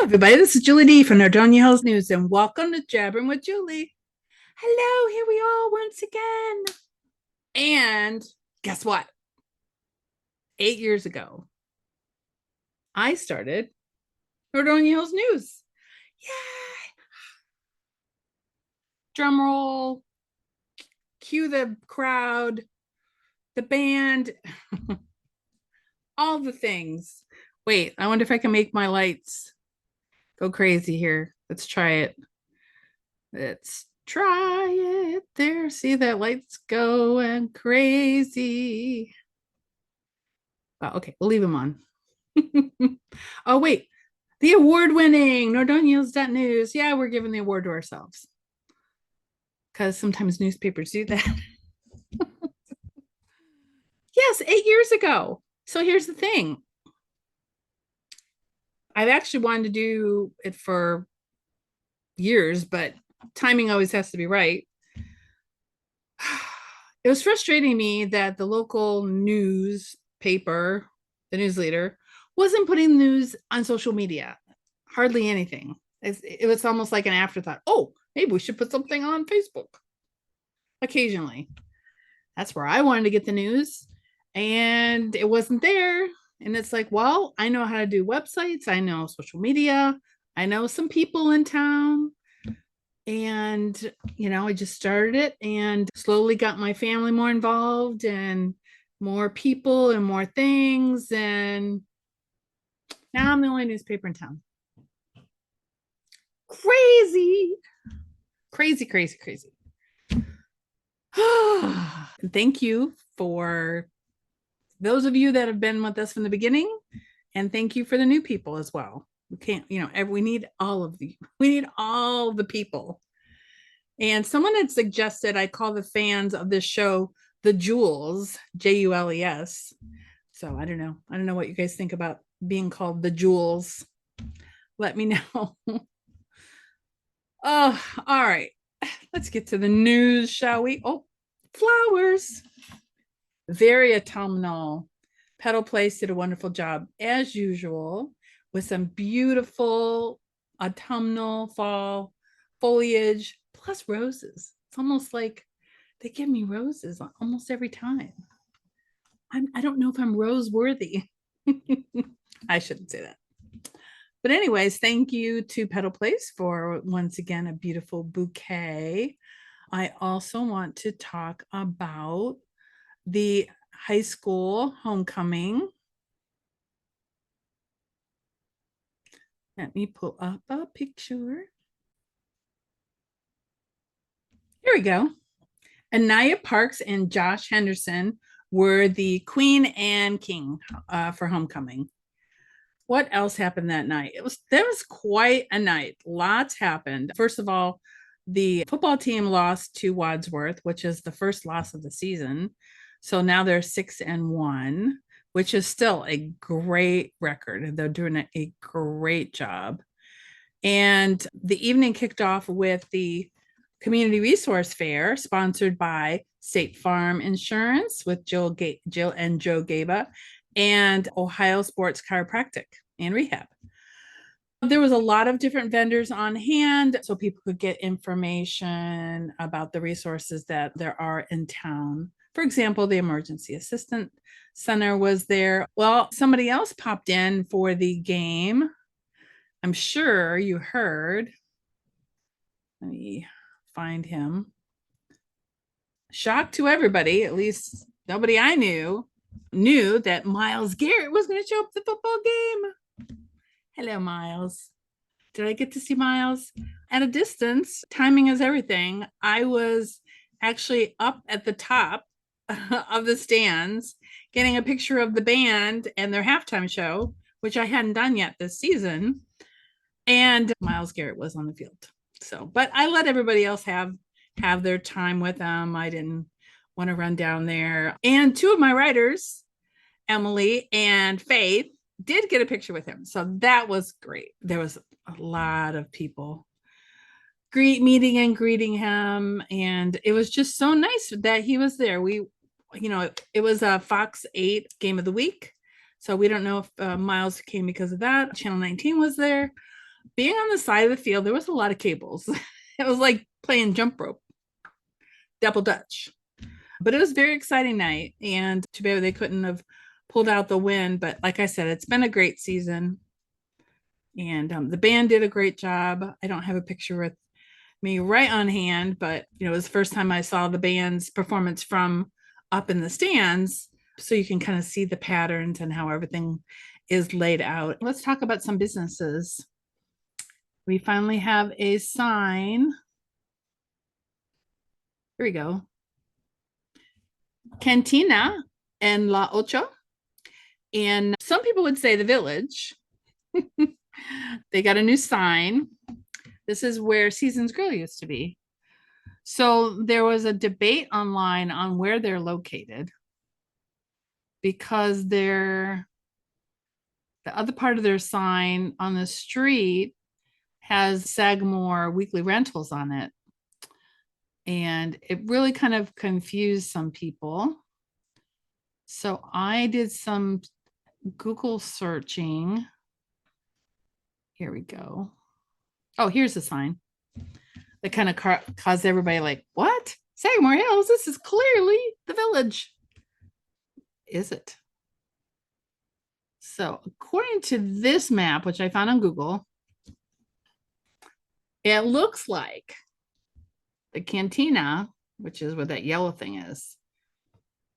Everybody, this is Julie Dee from Nordonia Hills News, and welcome to Jabbering with Julie. Hello, here we are once again. And guess what? 8 years ago, I started Nordonia Hills News. Yay! Drum roll, cue the crowd, the band, all the things. Wait, I wonder if I can make my lights go crazy here. Let's try it. Let's try it. There, see that light's going crazy. Oh, okay, we'll leave them on. Oh, wait. The award-winning Nordonia's.news. Yeah, we're giving the award to ourselves. Because sometimes newspapers do that. Yes, 8 years ago. So here's the thing. I've actually wanted to do it for years, but timing always has to be right. It was frustrating me that the local newspaper, the news leader, wasn't putting news on social media. Hardly anything. It was almost like an afterthought. Oh, maybe we should put something on Facebook. Occasionally. That's where I wanted to get the news. And it wasn't there. And it's like, well, I know how to do websites. I know social media. I know some people in town. And, I just started it and slowly got my family more involved and more people and more things. And now I'm the only newspaper in town. Crazy, crazy, crazy, crazy. Thank you for those of you that have been with us from the beginning. And thank you for the new people as well. We can't, we need all of the, we need all the people. And someone had suggested I call the fans of this show the JULES, JULES. So I don't know. I don't know what you guys think about being called the JULES. Let me know. Oh, all right. Let's get to the news, shall we? Oh, flowers. Very autumnal. Petal Place did a wonderful job, as usual, with some beautiful autumnal fall foliage plus roses. It's almost like they give me roses almost every time. I don't know if I'm rose worthy. I shouldn't say that. But anyways, thank you to Petal Place for once again a beautiful bouquet. I also want to talk about the high school homecoming. Let me pull up a picture. Here we go. Anaya Parks and Josh Henderson were the queen and king for homecoming. What else happened that night? That was quite a night. Lots happened. First of all, the football team lost to Wadsworth, which is the first loss of the season. So now they're 6-1, which is still a great record. They're doing a great job. And the evening kicked off with the Community Resource Fair, sponsored by State Farm Insurance with Jill and Joe Gaba and Ohio Sports Chiropractic and Rehab. There was a lot of different vendors on hand so people could get information about the resources that there are in town. For example, the Emergency Assistant Center was there. Well, somebody else popped in for the game. I'm sure you heard. Let me find him. Shock to everybody, at least nobody I knew that Myles Garrett was going to show up at the football game. Hello, Myles. Did I get to see Myles? At a distance, timing is everything. I was actually up at the top of the stands getting a picture of the band and their halftime show, which I hadn't done yet this season. And Myles Garrett was on the field. So, but I let everybody else have their time with them. I didn't want to run down there. And two of my writers, Emily and Faith, did get a picture with him. So that was great. There was a lot of people meeting and greeting him. And it was just so nice that he was there. It was a Fox 8 game of the week. So we don't know if Myles came because of that. Channel 19 was there. Being on the side of the field, there was a lot of cables. It was like playing jump rope, double dutch. But it was a very exciting night, and too bad they couldn't have pulled out the win. But like I said, it's been a great season, and the band did a great job. I don't have a picture with me right on hand, but it was the first time I saw the band's performance from up in the stands, so you can kind of see the patterns and how everything is laid out. Let's talk about some businesses. We finally have a sign. Here we go. Cantina and La Ocho. And some people would say the Village. They got a new sign. This is where Seasons Grill used to be. So there was a debate online on where they're located because the other part of their sign on the street has Sagamore Weekly Rentals on it. And it really kind of confused some people. So I did some Google searching. Here we go. Oh, here's the sign. That kind of caused everybody like, what? Sagamore Hills? This is clearly the Village. Is it? So according to this map, which I found on Google, it looks like the Cantina, which is where that yellow thing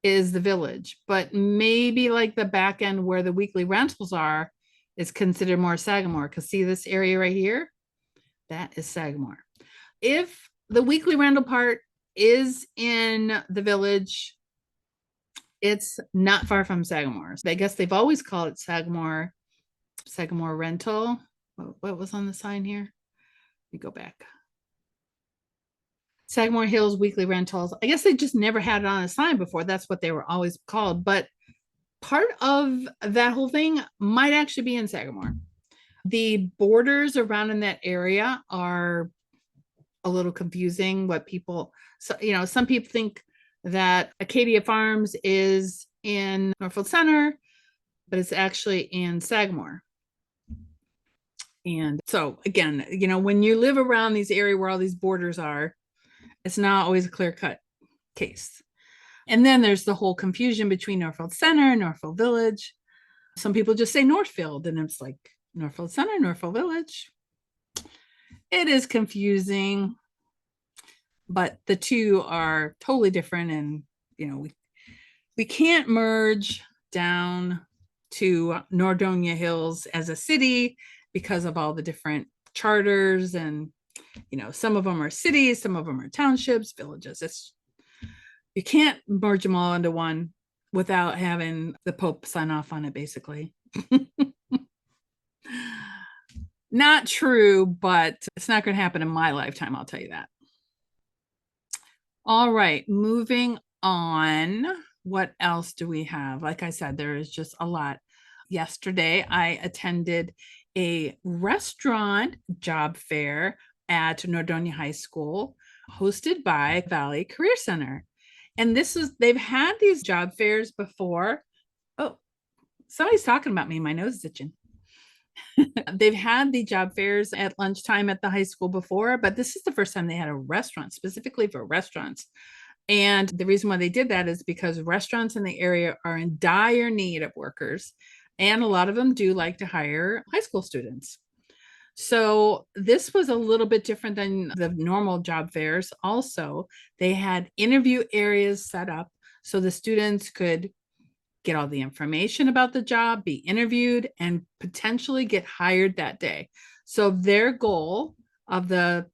is the Village. But maybe like the back end where the weekly rentals are is considered more Sagamore. Because see this area right here? That is Sagamore. If the weekly rental part is in the Village, it's not far from Sagamore. I guess they've always called it Sagamore Rental. What was on the sign here? You go back. Sagamore Hills Weekly Rentals. I guess they just never had it on a sign before. That's what they were always called. But part of that whole thing might actually be in Sagamore. The borders around in that area are a little confusing. What people, some people think that Acadia Farms is in Norfolk Center, but it's actually in Sagamore. And so again, when you live around these areas where all these borders are, it's not always a clear-cut case. And then there's the whole confusion between Norfolk Center and Norfolk Village. Some people just say Northfield, and it's like Norfolk Center, Norfolk Village. It is confusing, but the two are totally different. And, we can't merge down to Nordonia Hills as a city because of all the different charters, and some of them are cities, some of them are townships, villages. You can't merge them all into one without having the Pope sign off on it, basically. Not true, but it's not going to happen in my lifetime, I'll tell you that. All right, moving on. What else do we have? Like I said, there is just a lot. Yesterday, I attended a restaurant job fair at Nordonia High School, hosted by Valley Career Center. And they've had these job fairs before. Oh, somebody's talking about me. My nose is itching. They've had the job fairs at lunchtime at the high school before, but this is the first time they had a restaurant specifically for restaurants. And the reason why they did that is because restaurants in the area are in dire need of workers. And a lot of them do like to hire high school students. So this was a little bit different than the normal job fairs. Also, they had interview areas set up so the students could get all the information about the job, be interviewed, and potentially get hired that day. So their goal of the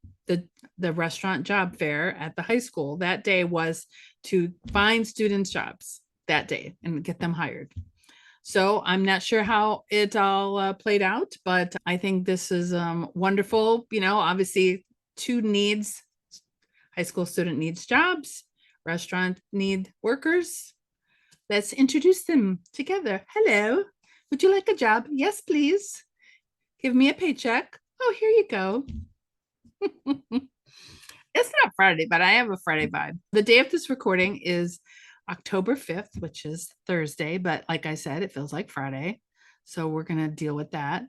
restaurant job fair at the high school that day was to find students jobs that day and get them hired. So I'm not sure how it all played out, but I think this is wonderful. Obviously two needs: high school student needs jobs, restaurant need workers. Let's introduce them together. Hello, would you like a job? Yes, please. Give me a paycheck. Oh, here you go. It's not Friday, but I have a Friday vibe. The day of this recording is October 5th, which is Thursday, but like I said, it feels like Friday. So we're going to deal with that.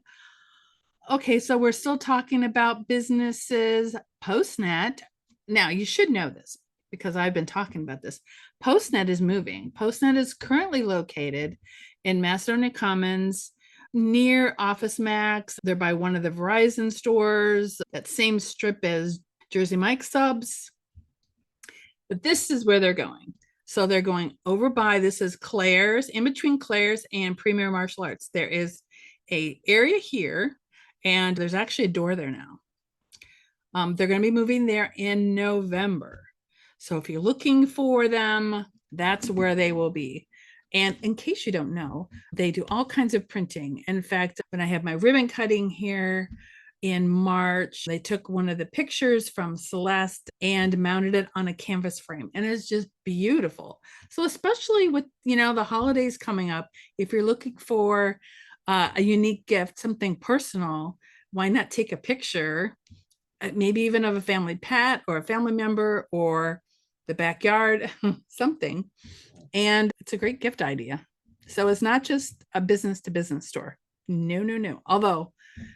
Okay, so we're still talking about businesses. PostNet. Now, you should know this because I've been talking about this. PostNet is moving. PostNet is currently located in Macedonia Commons near Office Max. They're by one of the Verizon stores, that same strip as Jersey Mike subs. But this is where they're going. So they're going over by, this is Claire's, in between Claire's and Premier Martial Arts. There is a area here, and there's actually a door there now. They're going to be moving there in November. So if you're looking for them, that's where they will be. And in case you don't know, they do all kinds of printing. In fact, when I have my ribbon cutting here in March, they took one of the pictures from Celeste and mounted it on a canvas frame. And it's just beautiful. So especially with, the holidays coming up, if you're looking for a unique gift, something personal, why not take a picture, maybe even of a family pet or a family member or the backyard, something. And it's a great gift idea. So it's not just a business to business store. No, no, no. Although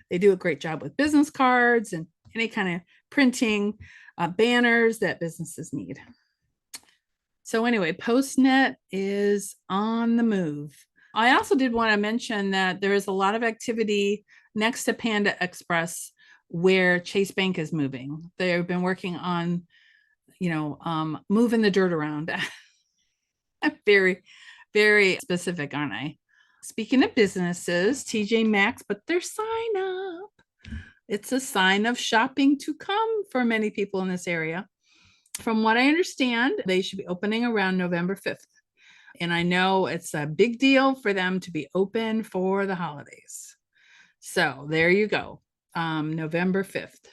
they do a great job with business cards and any kind of printing, banners that businesses need. So anyway, PostNet is on the move. I also did want to mention that there is a lot of activity next to Panda Express where Chase Bank is moving. They've been working on, moving the dirt around. I'm very, very specific, aren't I? Speaking of businesses, TJ Maxx put their sign up. It's a sign of shopping to come for many people in this area. From what I understand, they should be opening around November 5th. And I know it's a big deal for them to be open for the holidays. So there you go. November 5th.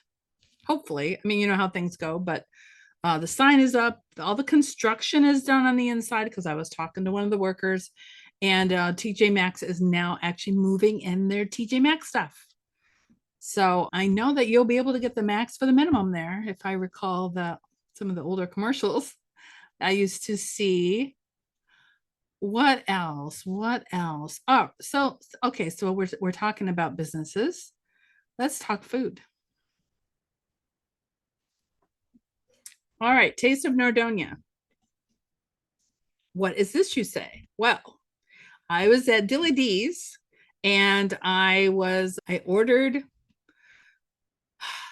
Hopefully. I mean, you know how things go, but the sign is up. All the construction is done on the inside because I was talking to one of the workers, and TJ Maxx is now actually moving in their TJ Maxx stuff. So I know that you'll be able to get the Maxx for the minimum there. If I recall some of the older commercials I used to see. What else? Oh, so okay, so we're talking about businesses. Let's talk food. All right, Taste of Nordonia. What is this, you say? Well, I was at Dilly Dee's and I ordered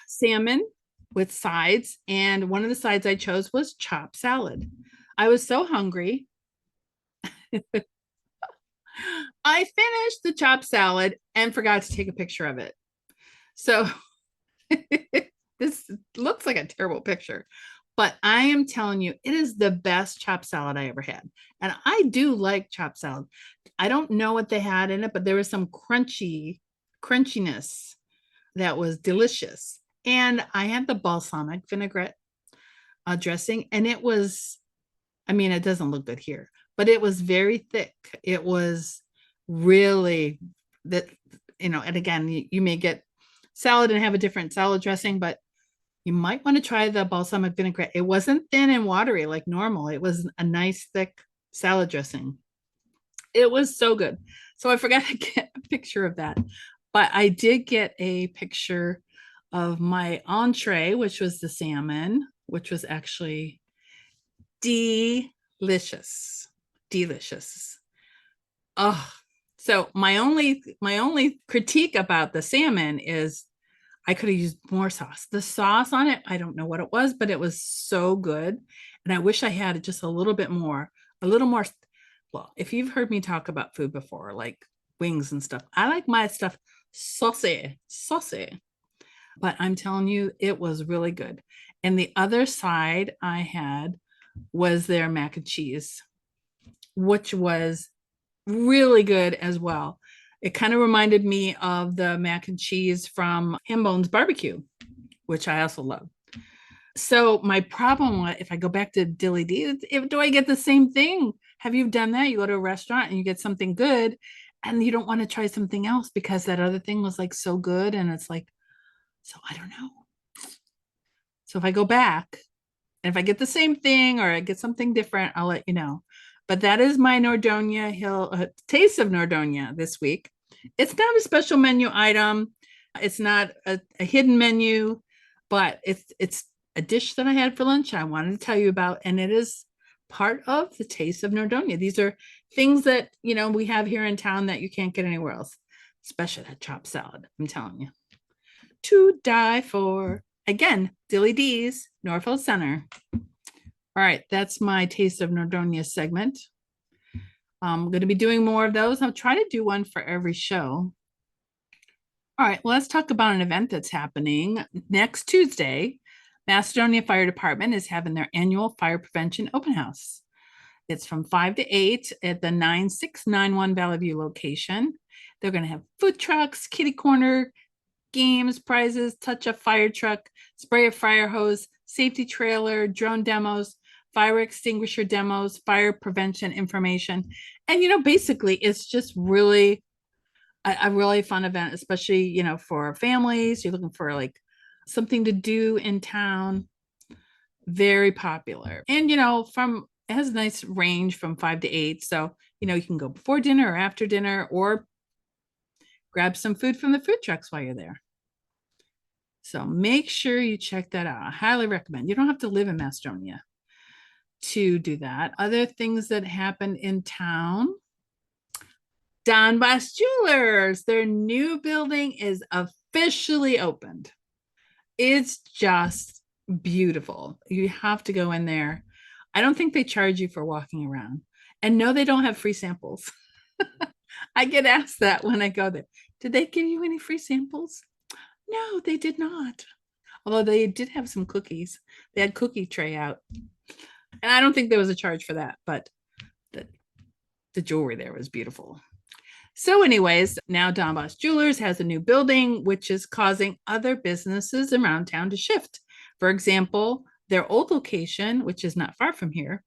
salmon with sides, and one of the sides I chose was chopped salad. I was so hungry. I finished the chopped salad and forgot to take a picture of it. So this looks like a terrible picture, but I am telling you, it is the best chopped salad I ever had. And I do like chopped salad. I don't know what they had in it, but there was some crunchiness that was delicious. And I had the balsamic vinaigrette dressing, and it was, I mean, it doesn't look good here, but it was very thick. It was really that, and again, you may get salad and have a different salad dressing, but you might want to try the balsamic vinaigrette. It wasn't thin and watery like normal. It was a nice thick salad dressing. It was so good. So I forgot to get a picture of that, but I did get a picture of my entree, which was the salmon, which was actually delicious. Oh, so my only critique about the salmon is I could have used more sauce. The sauce on it, I don't know what it was, but it was so good. And I wish I had just a little bit more, a little more. Well, if you've heard me talk about food before, like wings and stuff, I like my stuff saucy. But I'm telling you, it was really good. And the other side I had was their mac and cheese, which was really good as well. It kind of reminded me of the mac and cheese from Hambone's Barbecue, which I also love. So my problem, if I go back to Dilly Dee, do I get the same thing? Have you done that? You go to a restaurant and you get something good and you don't want to try something else because that other thing was like so good. And it's like, so I don't know. So if I go back and if I get the same thing or I get something different, I'll let you know. But that is my Nordonia Taste of Nordonia this week. It's not a special menu item. It's not a hidden menu, but it's a dish that I had for lunch I wanted to tell you about, and it is part of the taste of Nordonia. These are things that we have here in town that you can't get anywhere else, especially that chopped salad. I'm telling you, to die for. Again, Dilly Dee's, Norfolk Center. All right, that's my taste of Nordonia segment. I'm going to be doing more of those. I'll try to do one for every show. All right, well, let's talk about an event that's happening next Tuesday. Macedonia Fire Department is having their annual fire prevention open house. It's from 5 to 8 at the 9691 Valley View location. They're going to have food trucks, kitty corner, games, prizes, touch up fire truck, spray a fire hose, safety trailer, drone demos, fire extinguisher demos, fire prevention information. And, basically, it's just really a really fun event, especially, for families. You're looking for like something to do in town. Very popular. And, it has a nice range from 5 to 8. So, you can go before dinner or after dinner, or grab some food from the food trucks while you're there. So make sure you check that out. I highly recommend. You don't have to live in Macedonia to do that. Other things that happen in town. Don Boss Jewelers, their new building is officially opened. It's just beautiful. You have to go in there. I don't think they charge you for walking around. And no, they don't have free samples. I get asked that when I go there. Did they give you any free samples? No, they did not. Although they did have some cookies. They had cookie tray out. And I don't think there was a charge for that, but the jewelry there was beautiful. So anyways, now Don Boss Jewelers has a new building, which is causing other businesses around town to shift. For example, their old location, which is not far from here,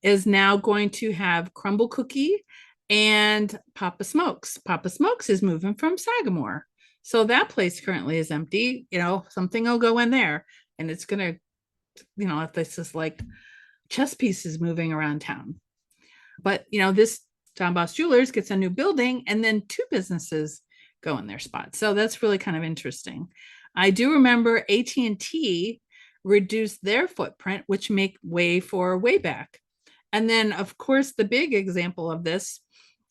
is now going to have Crumble Cookie and Papa Smokes. Papa Smokes is moving from Sagamore. So that place currently is empty. Something will go in there, and it's going to, if this is like chess pieces moving around town. But, this Don Boss Jewelers gets a new building, and then 2 businesses go in their spot. So that's really kind of interesting. I do remember AT&T reduced their footprint, which make way for Wayback. And then, of course, the big example of this,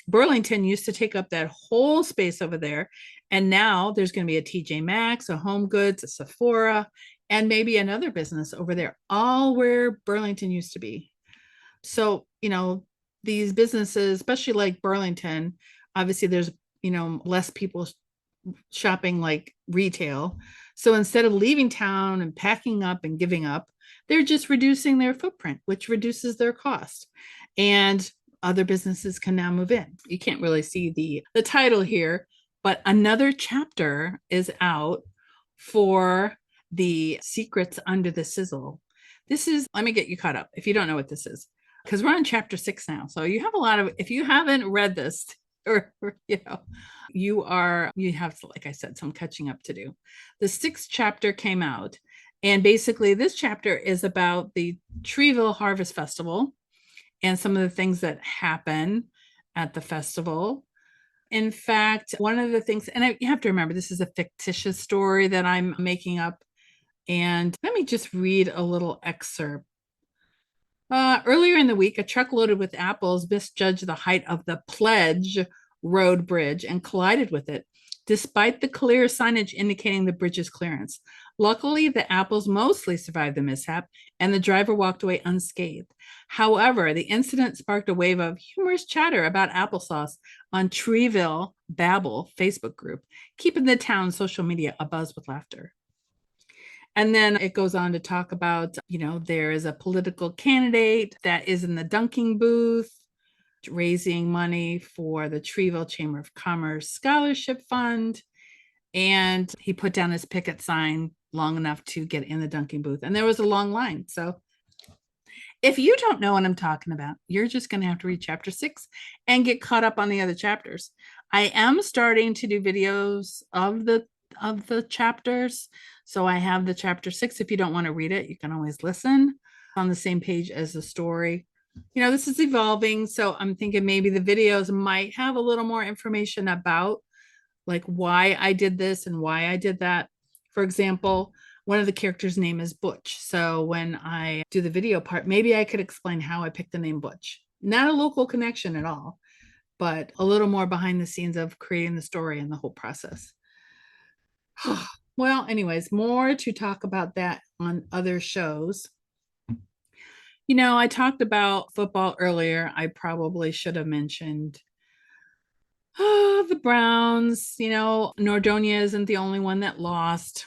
Burlington used to take up that whole space over there. And now there's going to be a TJ Maxx, a Home Goods, a Sephora, and maybe another business over there, all where Burlington used to be. So, these businesses, especially like Burlington, obviously there's, less people shopping like retail. So instead of leaving town and packing up and giving up, they're just reducing their footprint, which reduces their cost. And other businesses can now move in. You can't really see the title here, but another chapter is out for the Secrets Under the Sizzle. Let me get you caught up if you don't know what this is, because we're on chapter 6 now. So you have if you haven't read this, or you have, like I said, some catching up to do. The 6th chapter came out, and basically this chapter is about the Treeville Harvest Festival and some of the things that happen at the festival. In fact, one of the things, and you have to remember, this is a fictitious story that I'm making up. And let me just read a little excerpt. Earlier in the week, a truck loaded with apples misjudged the height of the Pledge Road bridge and collided with it, despite the clear signage indicating the bridge's clearance. Luckily, the apples mostly survived the mishap, and the driver walked away unscathed. However, the incident sparked a wave of humorous chatter about applesauce on Treeville Babble Facebook group, keeping the town's social media abuzz with laughter. And then it goes on to talk about, there is a political candidate that is in the dunking booth raising money for the Treeville Chamber of Commerce Scholarship Fund. And he put down his picket sign long enough to get in the dunking booth. And there was a long line. So if you don't know what I'm talking about, you're just going to have to read chapter 6 and get caught up on the other chapters. I am starting to do videos of the chapters. So I have the chapter 6. If you don't want to read it, you can always listen on the same page as the story. This is evolving. So I'm thinking maybe the videos might have a little more information about like why I did this and why I did that. For example, one of the characters' name is Butch. So when I do the video part, maybe I could explain how I picked the name Butch. Not a local connection at all, but a little more behind the scenes of creating the story and the whole process. Well, anyways, more to talk about that on other shows. I talked about football earlier. I probably should have mentioned the Browns. Nordonia isn't the only one that lost.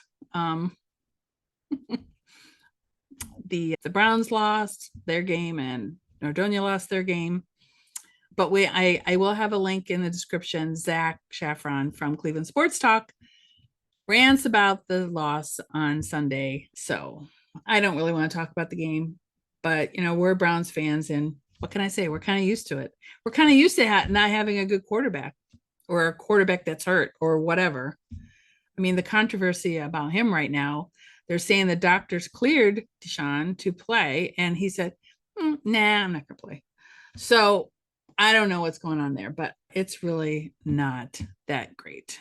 The Browns lost their game and Nordonia lost their game. But I will have a link in the description. Zach Shaffron from Cleveland Sports Talk rants about the loss on Sunday. So I don't really want to talk about the game, but we're Browns fans, and what can I say? We're kind of used to it. We're kind of used to not having a good quarterback or a quarterback that's hurt or whatever. I mean, the controversy about him right now, they're saying the doctors cleared Deshaun to play, and he said, nah, I'm not going to play. So I don't know what's going on there, but it's really not that great.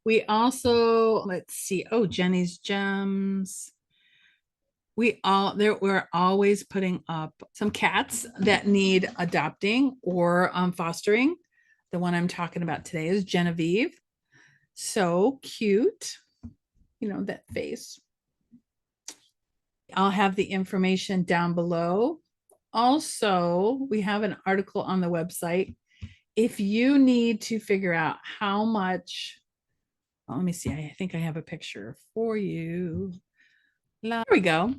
We also, let's see, Jenny's Gems. We're always putting up some cats that need adopting or fostering. The one I'm talking about today is Genevieve. So cute. That face. I'll have the information down below. Also, we have an article on the website. If you need to figure out how much, let me see, I think I have a picture for you. There we go.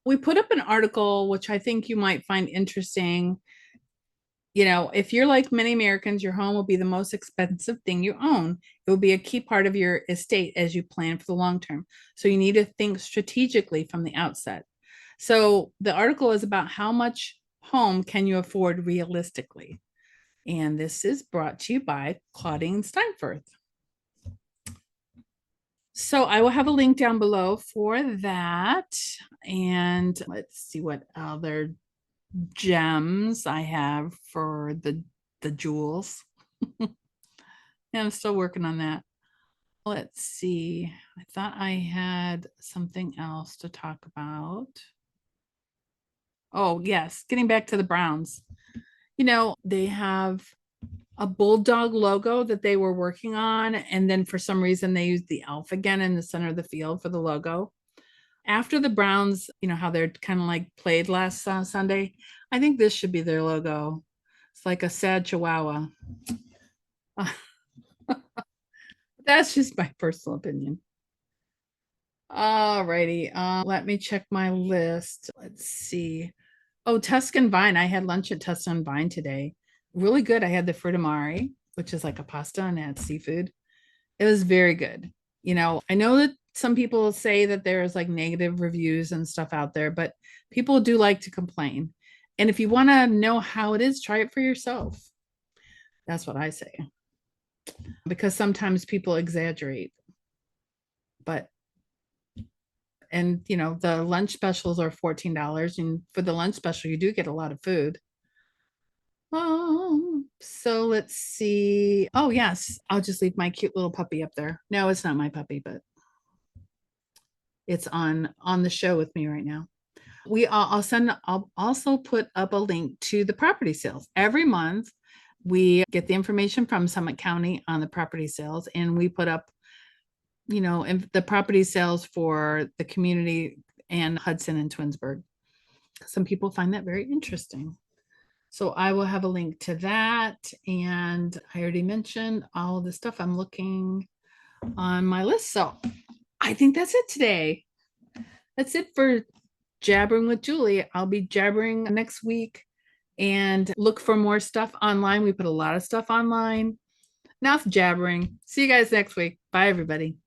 We put up an article, which I think you might find interesting. If you're like many Americans, your home will be the most expensive thing you own. It will be a key part of your estate as you plan for the long term. So you need to think strategically from the outset. So the article is about how much home can you afford realistically. And this is brought to you by Claudine Steinfurth. So I will have a link down below for that. And let's see what other gems I have for the JULES. Yeah, I'm still working on that. Let's see. I thought I had something else to talk about. Oh, yes. Getting back to the Browns. They have a bulldog logo that they were working on. And then for some reason, they used the elf again in the center of the field for the logo. After the Browns, how they're kind of like played last Sunday, I think this should be their logo. It's like a sad chihuahua. That's just my personal opinion. All righty. Let me check my list. Let's see. Oh, Tuscan Vine. I had lunch at Tuscan Vine today. Really good. I had the frutamare, which is like a pasta and had seafood. It was very good. I know that some people say that there's like negative reviews and stuff out there, but people do like to complain. And if you want to know how it is, try it for yourself. That's what I say. Because sometimes people exaggerate. And the lunch specials are $14. And for the lunch special, you do get a lot of food. So let's see. Oh, yes. I'll just leave my cute little puppy up there. No, it's not my puppy, but it's on the show with me right now. I'll also put up a link to the property sales. Every month, we get the information from Summit County on the property sales, and we put up, the property sales for the community and Hudson and Twinsburg. Some people find that very interesting. So I will have a link to that. And I already mentioned all of the stuff I'm looking on my list. So I think that's it today. That's it for Jabbering with Julie. I'll be jabbering next week and look for more stuff online. We put a lot of stuff online. Now it's jabbering. See you guys next week. Bye, everybody.